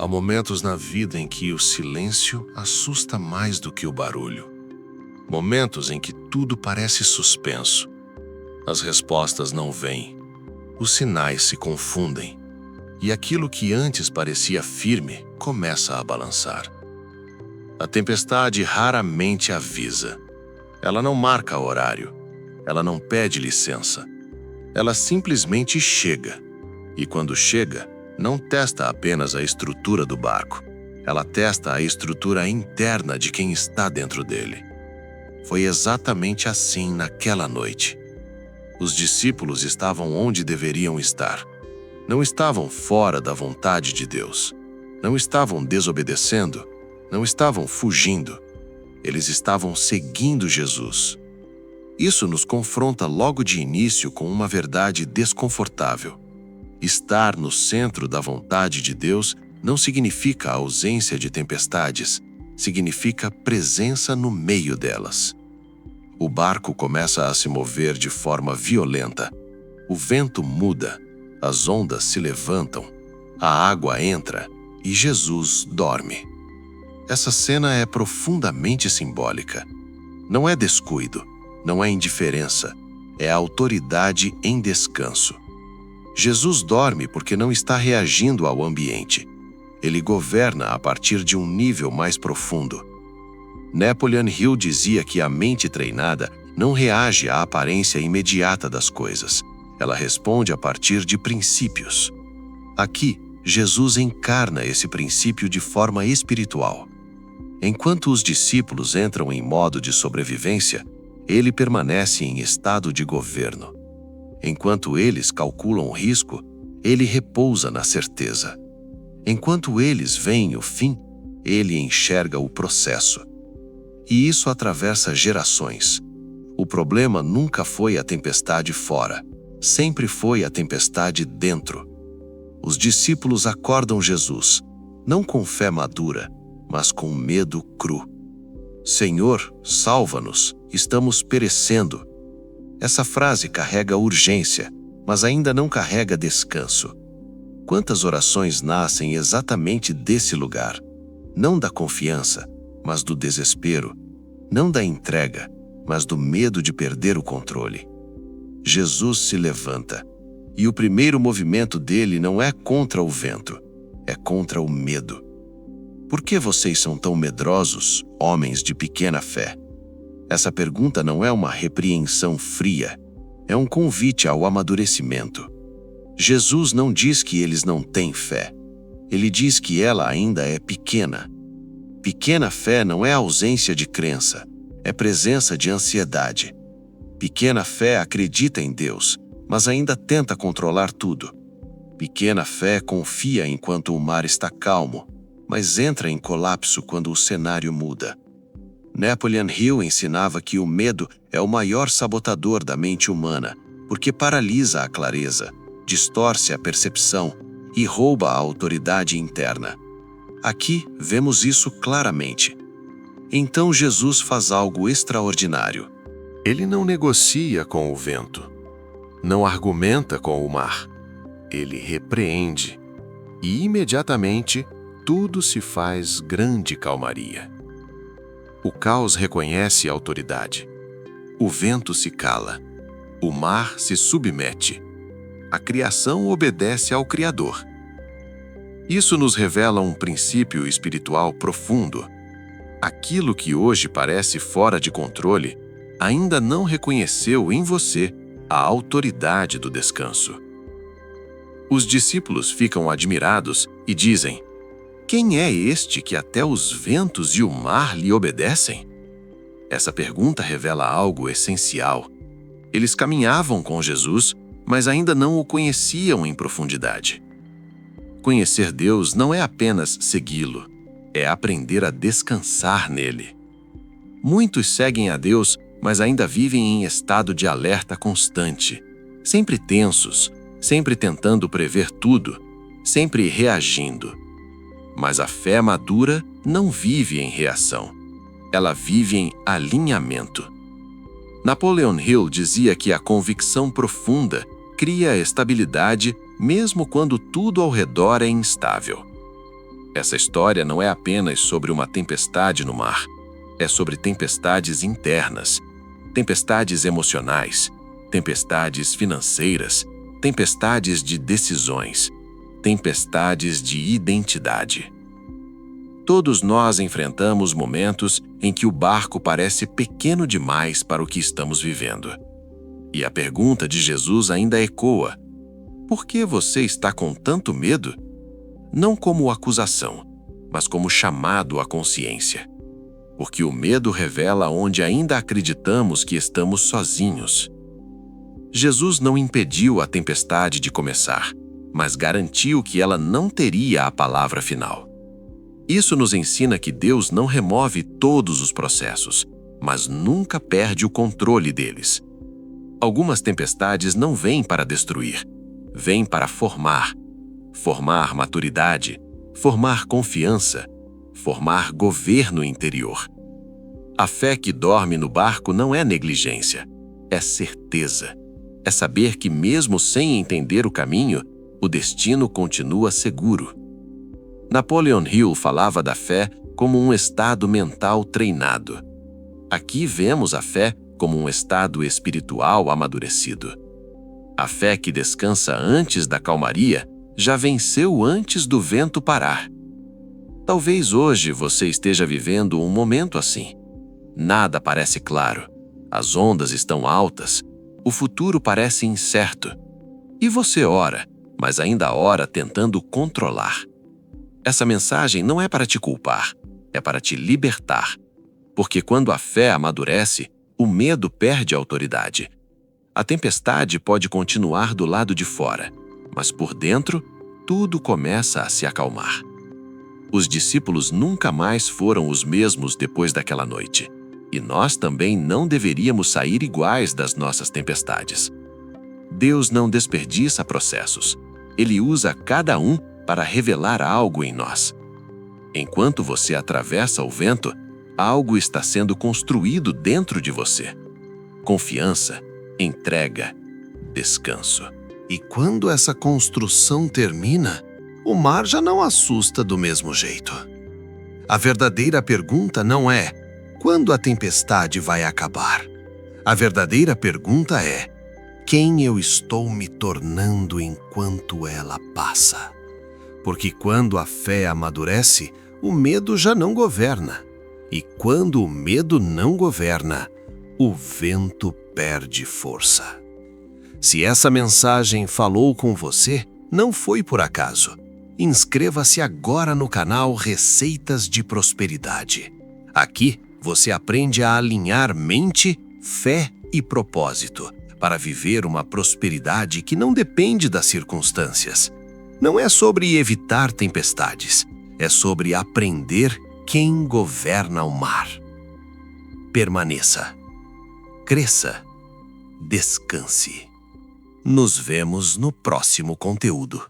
Há momentos na vida em que o silêncio assusta mais do que o barulho. Momentos em que tudo parece suspenso. As respostas não vêm. Os sinais se confundem. E aquilo que antes parecia firme começa a balançar. A tempestade raramente avisa. Ela não marca horário. Ela não pede licença. Ela simplesmente chega. E quando chega, não testa apenas a estrutura do barco. Ela testa a estrutura interna de quem está dentro dele. Foi exatamente assim naquela noite. Os discípulos estavam onde deveriam estar. Não estavam fora da vontade de Deus. Não estavam desobedecendo. Não estavam fugindo. Eles estavam seguindo Jesus. Isso nos confronta logo de início com uma verdade desconfortável. Estar no centro da vontade de Deus não significa ausência de tempestades, significa presença no meio delas. O barco começa a se mover de forma violenta. O vento muda, as ondas se levantam, a água entra e Jesus dorme. Essa cena é profundamente simbólica. Não é descuido, não é indiferença, é autoridade em descanso. Jesus dorme porque não está reagindo ao ambiente. Ele governa a partir de um nível mais profundo. Napoleon Hill dizia que a mente treinada não reage à aparência imediata das coisas. Ela responde a partir de princípios. Aqui, Jesus encarna esse princípio de forma espiritual. Enquanto os discípulos entram em modo de sobrevivência, ele permanece em estado de governo. Enquanto eles calculam o risco, ele repousa na certeza. Enquanto eles veem o fim, ele enxerga o processo. E isso atravessa gerações. O problema nunca foi a tempestade fora, sempre foi a tempestade dentro. Os discípulos acordam Jesus, não com fé madura, mas com medo cru. Senhor, salva-nos, estamos perecendo. Essa frase carrega urgência, mas ainda não carrega descanso. Quantas orações nascem exatamente desse lugar? Não da confiança, mas do desespero. Não da entrega, mas do medo de perder o controle. Jesus se levanta, e o primeiro movimento dele não é contra o vento, é contra o medo. Por que vocês são tão medrosos, homens de pequena fé? Essa pergunta não é uma repreensão fria, é um convite ao amadurecimento. Jesus não diz que eles não têm fé. Ele diz que ela ainda é pequena. Pequena fé não é ausência de crença, é presença de ansiedade. Pequena fé acredita em Deus, mas ainda tenta controlar tudo. Pequena fé confia enquanto o mar está calmo, mas entra em colapso quando o cenário muda. Napoleon Hill ensinava que o medo é o maior sabotador da mente humana, porque paralisa a clareza, distorce a percepção e rouba a autoridade interna. Aqui vemos isso claramente. Então Jesus faz algo extraordinário. Ele não negocia com o vento, não argumenta com o mar. Ele repreende, e imediatamente tudo se faz grande calmaria. O caos reconhece a autoridade. O vento se cala. O mar se submete. A criação obedece ao Criador. Isso nos revela um princípio espiritual profundo. Aquilo que hoje parece fora de controle ainda não reconheceu em você a autoridade do descanso. Os discípulos ficam admirados e dizem: quem é este que até os ventos e o mar lhe obedecem? Essa pergunta revela algo essencial. Eles caminhavam com Jesus, mas ainda não o conheciam em profundidade. Conhecer Deus não é apenas segui-lo, é aprender a descansar nele. Muitos seguem a Deus, mas ainda vivem em estado de alerta constante, sempre tensos, sempre tentando prever tudo, sempre reagindo. Mas a fé madura não vive em reação. Ela vive em alinhamento. Napoleon Hill dizia que a convicção profunda cria estabilidade mesmo quando tudo ao redor é instável. Essa história não é apenas sobre uma tempestade no mar. É sobre tempestades internas, tempestades emocionais, tempestades financeiras, tempestades de decisões, tempestades de identidade. Todos nós enfrentamos momentos em que o barco parece pequeno demais para o que estamos vivendo. E a pergunta de Jesus ainda ecoa: por que você está com tanto medo? Não como acusação, mas como chamado à consciência. Porque o medo revela onde ainda acreditamos que estamos sozinhos. Jesus não impediu a tempestade de começar, mas garantiu que ela não teria a palavra final. Isso nos ensina que Deus não remove todos os processos, mas nunca perde o controle deles. Algumas tempestades não vêm para destruir, vêm para formar. Formar maturidade, formar confiança, formar governo interior. A fé que dorme no barco não é negligência, é certeza. É saber que mesmo sem entender o caminho, o destino continua seguro. Napoleon Hill falava da fé como um estado mental treinado. Aqui vemos a fé como um estado espiritual amadurecido. A fé que descansa antes da calmaria já venceu antes do vento parar. Talvez hoje você esteja vivendo um momento assim. Nada parece claro, as ondas estão altas, o futuro parece incerto. E você ora, mas ainda ora tentando controlar. Essa mensagem não é para te culpar, é para te libertar. Porque quando a fé amadurece, o medo perde a autoridade. A tempestade pode continuar do lado de fora, mas por dentro, tudo começa a se acalmar. Os discípulos nunca mais foram os mesmos depois daquela noite. E nós também não deveríamos sair iguais das nossas tempestades. Deus não desperdiça processos. Ele usa cada um para revelar algo em nós. Enquanto você atravessa o vento, algo está sendo construído dentro de você. Confiança, entrega, descanso. E quando essa construção termina, o mar já não assusta do mesmo jeito. A verdadeira pergunta não é: quando a tempestade vai acabar? A verdadeira pergunta é: quem eu estou me tornando enquanto ela passa? Porque quando a fé amadurece, o medo já não governa. E quando o medo não governa, o vento perde força. Se essa mensagem falou com você, não foi por acaso. Inscreva-se agora no canal Receitas de Prosperidade. Aqui, você aprende a alinhar mente, fé e propósito para viver uma prosperidade que não depende das circunstâncias. Não é sobre evitar tempestades, é sobre aprender quem governa o mar. Permaneça, cresça, descanse. Nos vemos no próximo conteúdo.